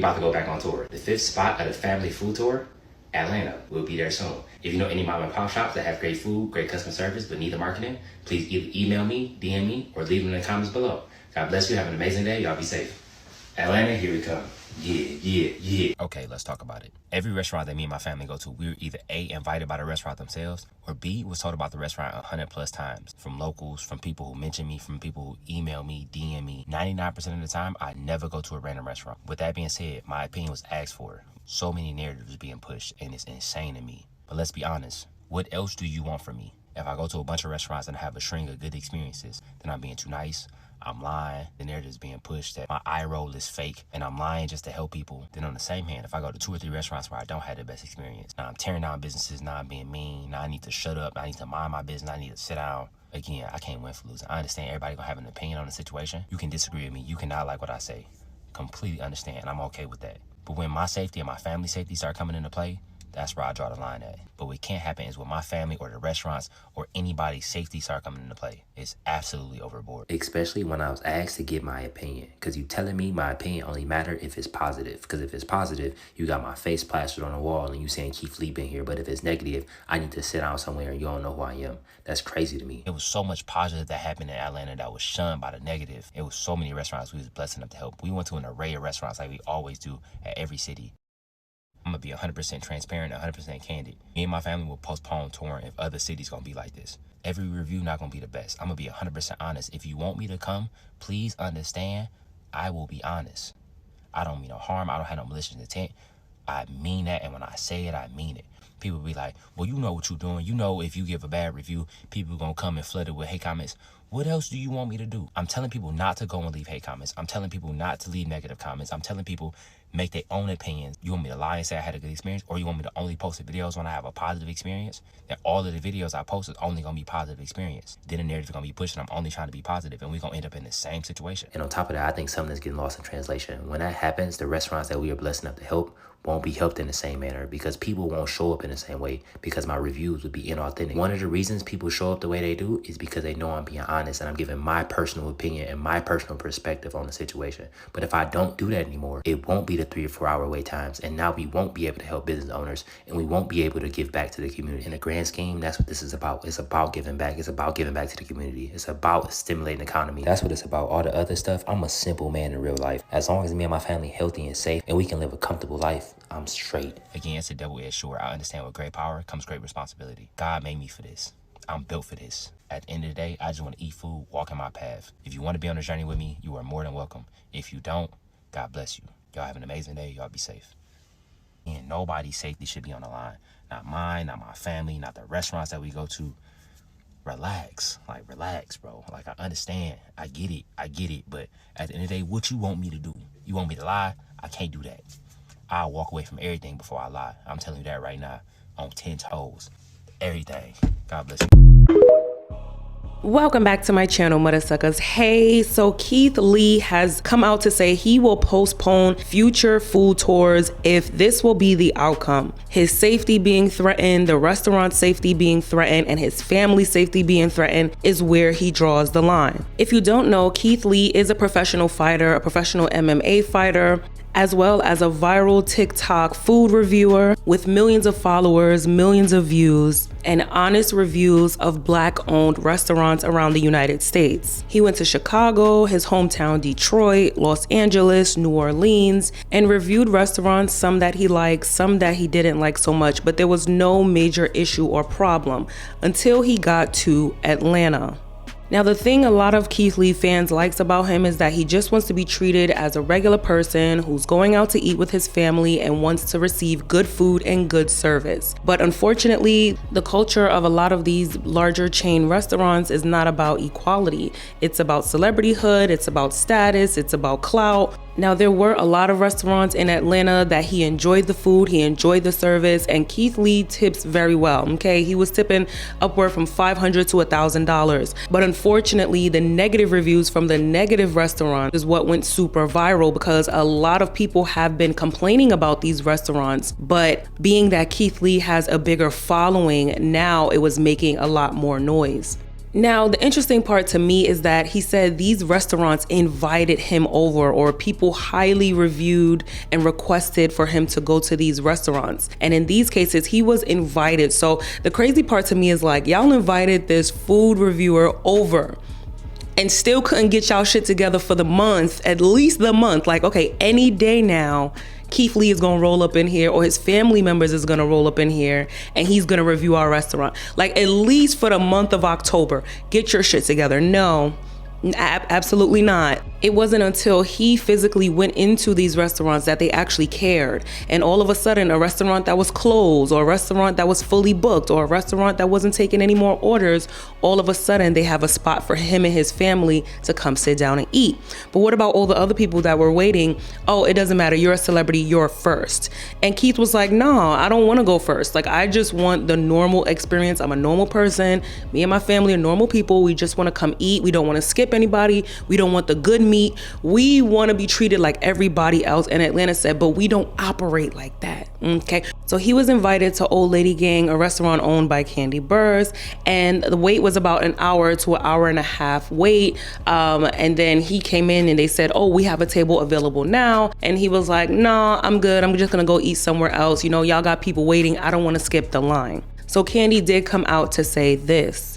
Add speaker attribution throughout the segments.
Speaker 1: We about to go back on tour. The 5th spot of the family food tour, Atlanta. We'll be there soon. If you know any mom and pop shops that have great food, great customer service, but need the marketing, please either email me, DM me, or leave them in the comments below. God bless you. Have an amazing day. Y'all be safe. Atlanta, here we come. Yeah. Okay, let's talk about it. Every restaurant that me and my family go to, we were either A, invited by the restaurant themselves, or B, was told about the restaurant 100+ times. From locals, from people who mention me, from people who email me, DM me. 99% of the time, I never go to a random restaurant. With that being said, my opinion was asked for. So many narratives being pushed, and it's insane to me. But let's be honest, what else do you want from me? If I go to a bunch of restaurants and have a string of good experiences, then I'm being too nice, I'm lying, the narrative is being pushed that my eye roll is fake and I'm lying just to help people. Then on the same hand, if I go to 2 or 3 restaurants where I don't have the best experience, now I'm tearing down businesses, now I'm being mean, now I need to shut up, now I need to mind my business, I need to sit down. Again, I can't win for losing. I understand everybody gonna have an opinion on the situation. You can disagree with me, you cannot like what I say. Completely understand, and I'm okay with that. But when my safety and my family safety start coming into play, that's where I draw the line at. But what can't happen is when my family or the restaurants or anybody's safety start coming into play. It's absolutely overboard. Especially when I was asked to give my opinion. Because you telling me my opinion only matter if it's positive. Because if it's positive, you got my face plastered on the wall and you saying Keith Lee been here. But if it's negative, I need to sit down somewhere and you don't know who I am. That's crazy to me. It was so much positive that happened in Atlanta that was shunned by the negative. It was so many restaurants we was blessed enough to help. We went to an array of restaurants like we always do at every city. I'm gonna be 100% transparent, 100% candid. Me and my family will postpone touring if other cities gonna be like this. Every review not gonna be the best. I'm gonna be 100% honest. If you want me to come, please understand, I will be honest. I don't mean no harm. I don't have no malicious intent. I mean that, and when I say it, I mean it. People be like, well, you know what you're doing. You know if you give a bad review, people gonna come and flood it with hate comments. What else do you want me to do? I'm telling people not to go and leave hate comments. I'm telling people not to leave negative comments. I'm telling people make their own opinions. You want me to lie and say I had a good experience, or you want me to only post the videos when I have a positive experience? Then all of the videos I post is only gonna be positive experience. Then the narrative is gonna be pushed and I'm only trying to be positive, and we're gonna end up in the same situation. And on top of that, I think something is getting lost in translation. When that happens, the restaurants that we are blessed enough to help won't be helped in the same manner because people won't show up in the same way because my reviews would be inauthentic. One of the reasons people show up the way they do is because they know I'm being honest and I'm giving my personal opinion and my personal perspective on the situation. But if I don't do that anymore, it won't be the 3 or 4 hour wait times, and now we won't be able to help business owners and we won't be able to give back to the community. In the grand scheme, that's what this is about. It's about giving back. It's about giving back to the community. It's about stimulating the economy. That's what it's about. All the other stuff, I'm a simple man in real life. As long as me and my family healthy and safe and we can live a comfortable life, I'm straight. Again, it's a double-edged sword. I understand with great power comes great responsibility. God made me for this. I'm built for this. At the end of the day, I just want to eat food, walk in my path. If you want to be on the journey with me, you are more than welcome. If you don't, God bless you. Y'all have an amazing day. Y'all be safe. And nobody's safety should be on the line. Not mine, not my family, not the restaurants that we go to. Relax. Like, relax, bro. Like, I understand. I get it. But at the end of the day, what you want me to do? You want me to lie? I can't do that. I'll walk away from everything before I lie. I'm telling you that right now. On 10 toes. Everything. God bless you.
Speaker 2: Welcome back to my channel, Mother Suckers. Hey, so Keith Lee has come out to say he will postpone future food tours if this will be the outcome. His safety being threatened, the restaurant safety being threatened, and his family safety being threatened is where he draws the line. If you don't know, Keith Lee is a professional fighter, a professional MMA fighter, as well as a viral TikTok food reviewer with millions of followers, millions of views, and honest reviews of Black-owned restaurants around the United States. He went to Chicago, his hometown Detroit, Los Angeles, New Orleans, and reviewed restaurants, some that he liked, some that he didn't like so much, but there was no major issue or problem until he got to Atlanta. Now, the thing a lot of Keith Lee fans likes about him is that he just wants to be treated as a regular person who's going out to eat with his family and wants to receive good food and good service. But unfortunately, the culture of a lot of these larger chain restaurants is not about equality. It's about celebrityhood, it's about status, it's about clout. Now, there were a lot of restaurants in Atlanta that he enjoyed the food, he enjoyed the service, and Keith Lee tips very well, okay? He was tipping upward from $500 to $1,000. But unfortunately, the negative reviews from the negative restaurant is what went super viral because a lot of people have been complaining about these restaurants, but being that Keith Lee has a bigger following, now it was making a lot more noise. Now, the interesting part to me is that he said these restaurants invited him over, or people highly reviewed and requested for him to go to these restaurants. And in these cases, he was invited. So the crazy part to me is like, y'all invited this food reviewer over and still couldn't get y'all shit together for the month, at least the month. Like, okay, any day now, Keith Lee is gonna roll up in here, or his family members is gonna roll up in here, and he's gonna review our restaurant. Like, at least for the month of October, get your shit together. No, absolutely not. It wasn't until he physically went into these restaurants that they actually cared. And all of a sudden, a restaurant that was closed, or a restaurant that was fully booked, or a restaurant that wasn't taking any more orders, all of a sudden they have a spot for him and his family to come sit down and eat. But what about all the other people that were waiting? Oh, it doesn't matter. You're a celebrity. You're first. And Keith was like, no, I don't want to go first. Like, I just want the normal experience. I'm a normal person. Me and my family are normal people. We just want to come eat. We don't want to skip anybody. We don't want the good meat. We want to be treated like everybody else. And Atlanta said, but we don't operate like that. Okay. So he was invited to Old Lady Gang, a restaurant owned by Khandi Burrs, and the wait was about an hour to an hour and a half wait. And then he came in and they said, oh, we have a table available now. And he was like, no, I'm good. I'm just going to go eat somewhere else. You know, y'all got people waiting. I don't want to skip the line. So Khandi did come out to say this.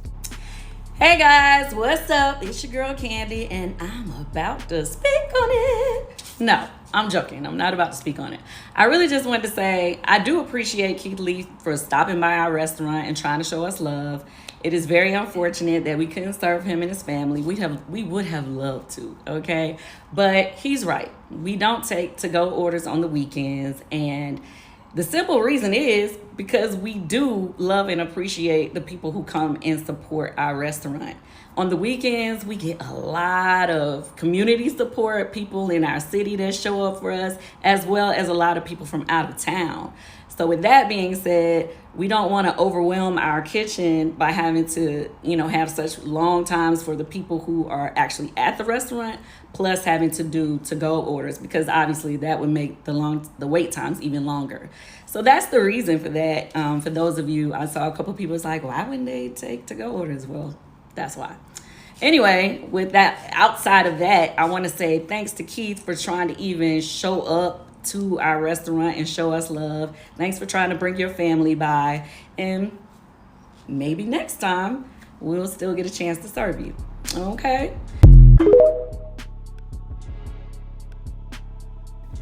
Speaker 3: Hey guys, what's up? It's your girl Khandi, and I'm about to speak on it. No, I'm joking. I'm not about to speak on it. I really just wanted to say I do appreciate Keith Lee for stopping by our restaurant and trying to show us love. It is very unfortunate that we couldn't serve him and his family. We would have loved to, okay? But he's right. We don't take to-go orders on the weekends, and the simple reason is because we do love and appreciate the people who come and support our restaurant. On the weekends, we get a lot of community support, people in our city that show up for us, as well as a lot of people from out of town. So with that being said, we don't want to overwhelm our kitchen by having to, have such long times for the people who are actually at the restaurant, plus having to do to-go orders, because obviously that would make the wait times even longer. So that's the reason for that. For those of you, I saw a couple people was like, why wouldn't they take to-go orders? Well, that's why. Anyway, with that, outside of that, I want to say thanks to Keith for trying to even show up to our restaurant and show us love. Thanks for trying to bring your family by, and maybe next time we'll still get a chance to serve you. Okay?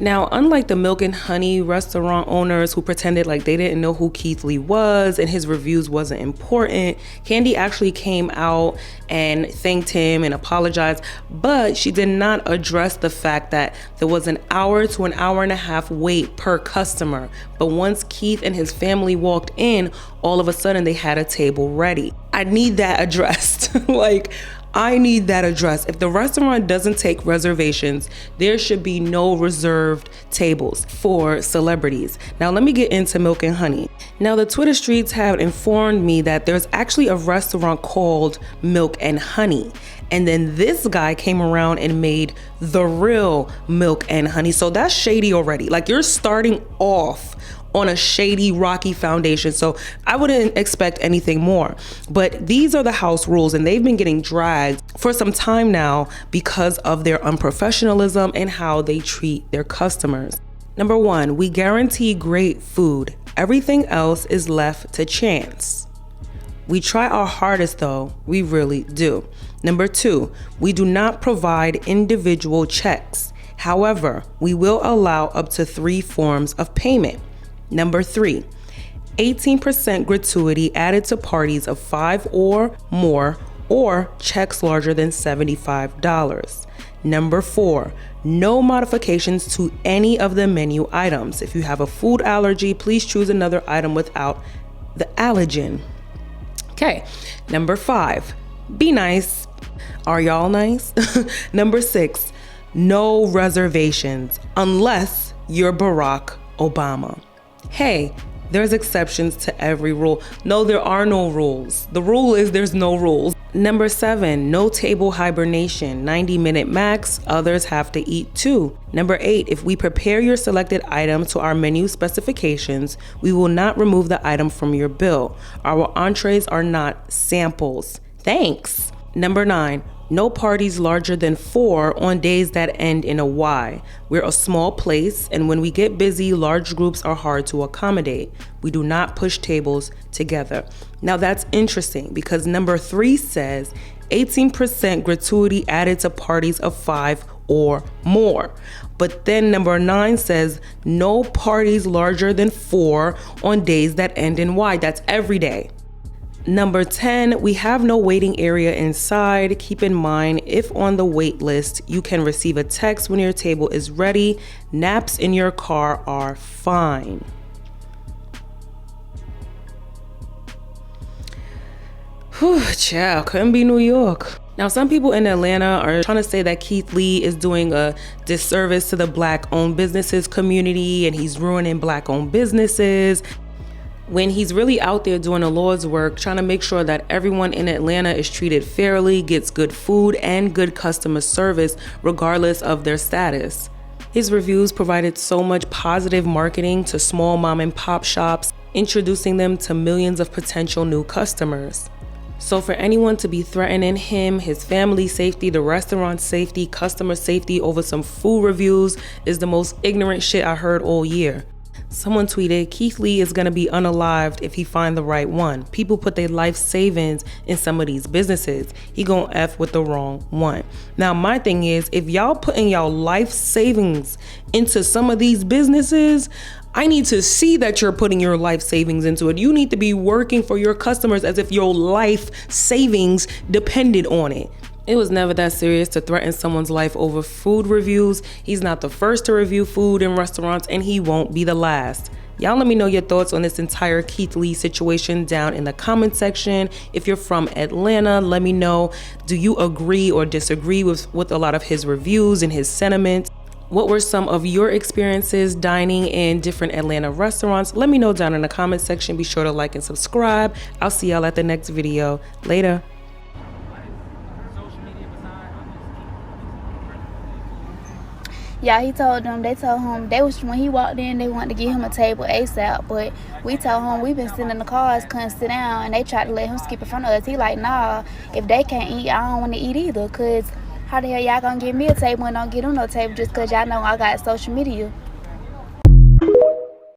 Speaker 2: Now, unlike the Milk and Honey restaurant owners who pretended like they didn't know who Keith Lee was and his reviews wasn't important, Khandi actually came out and thanked him and apologized, but she did not address the fact that there was an hour to an hour and a half wait per customer. But once Keith and his family walked in, all of a sudden they had a table ready. I need that addressed. I need that addressed. If the restaurant doesn't take reservations, there should be no reserved tables for celebrities. Now, let me get into Milk and Honey. Now, the Twitter streets have informed me that there's actually a restaurant called Milk and Honey. And then this guy came around and made the real Milk and Honey. So that's shady already. Like, you're starting off on a shady, rocky foundation. So I wouldn't expect anything more. But these are the house rules, and they've been getting dragged for some time now because of their unprofessionalism and how they treat their customers. Number 1, we guarantee great food. Everything else is left to chance. We try our hardest though, we really do. Number 2, we do not provide individual checks. However, we will allow up to 3 forms of payment. Number 3, 18% gratuity added to parties of 5 or more, or checks larger than $75. Number 4, no modifications to any of the menu items. If you have a food allergy, please choose another item without the allergen. Okay. Number 5, be nice. Are y'all nice? Number 6, no reservations unless you're Barack Obama. Hey, there's exceptions to every rule. No, there are no rules. The rule is there's no rules. Number 7, no table hibernation, 90-minute max. Others have to eat too. Number 8, if we prepare your selected item to our menu specifications, we will not remove the item from your bill. Our entrees are not samples. Thanks. Number 9, no parties larger than 4 on days that end in a Y. We're a small place, and when we get busy, large groups are hard to accommodate. We do not push tables together. Now that's interesting because number 3 says 18% gratuity added to parties of 5 or more. But then number 9 says no parties larger than 4 on days that end in Y. That's every day. Number 10, we have no waiting area inside. Keep in mind, if on the wait list, you can receive a text when your table is ready. Naps in your car are fine. Whew, child, couldn't be New York. Now, some people in Atlanta are trying to say that Keith Lee is doing a disservice to the Black-owned businesses community and he's ruining Black-owned businesses, when he's really out there doing the Lord's work, trying to make sure that everyone in Atlanta is treated fairly, gets good food and good customer service, regardless of their status. His reviews provided so much positive marketing to small mom and pop shops, introducing them to millions of potential new customers. So for anyone to be threatening him, his family's safety, the restaurant's safety, customer safety over some food reviews is the most ignorant shit I heard all year. Someone tweeted, Keith Lee is going to be unalived if he find the right one. People put their life savings in some of these businesses. He gonna F with the wrong one. Now, my thing is, if y'all putting y'all life savings into some of these businesses, I need to see that you're putting your life savings into it. You need to be working for your customers as if your life savings depended on it. It was never that serious to threaten someone's life over food reviews. He's not the first to review food in restaurants, and he won't be the last. Y'all let me know your thoughts on this entire Keith Lee situation down in the comment section. If you're from Atlanta, let me know. Do you agree or disagree with a lot of his reviews and his sentiments? What were some of your experiences dining in different Atlanta restaurants? Let me know down in the comment section. Be sure to like and subscribe. I'll see y'all at the next video. Later.
Speaker 4: Yeah, he told them, they told him, when he walked in, they wanted to give him a table ASAP, but we told him we've been sitting in the cars, couldn't sit down, and they tried to let him skip in front of us. He like, nah, if they can't eat, I don't want to eat either, because how the hell y'all gonna give me a table and don't give them no table just because y'all know I got social media?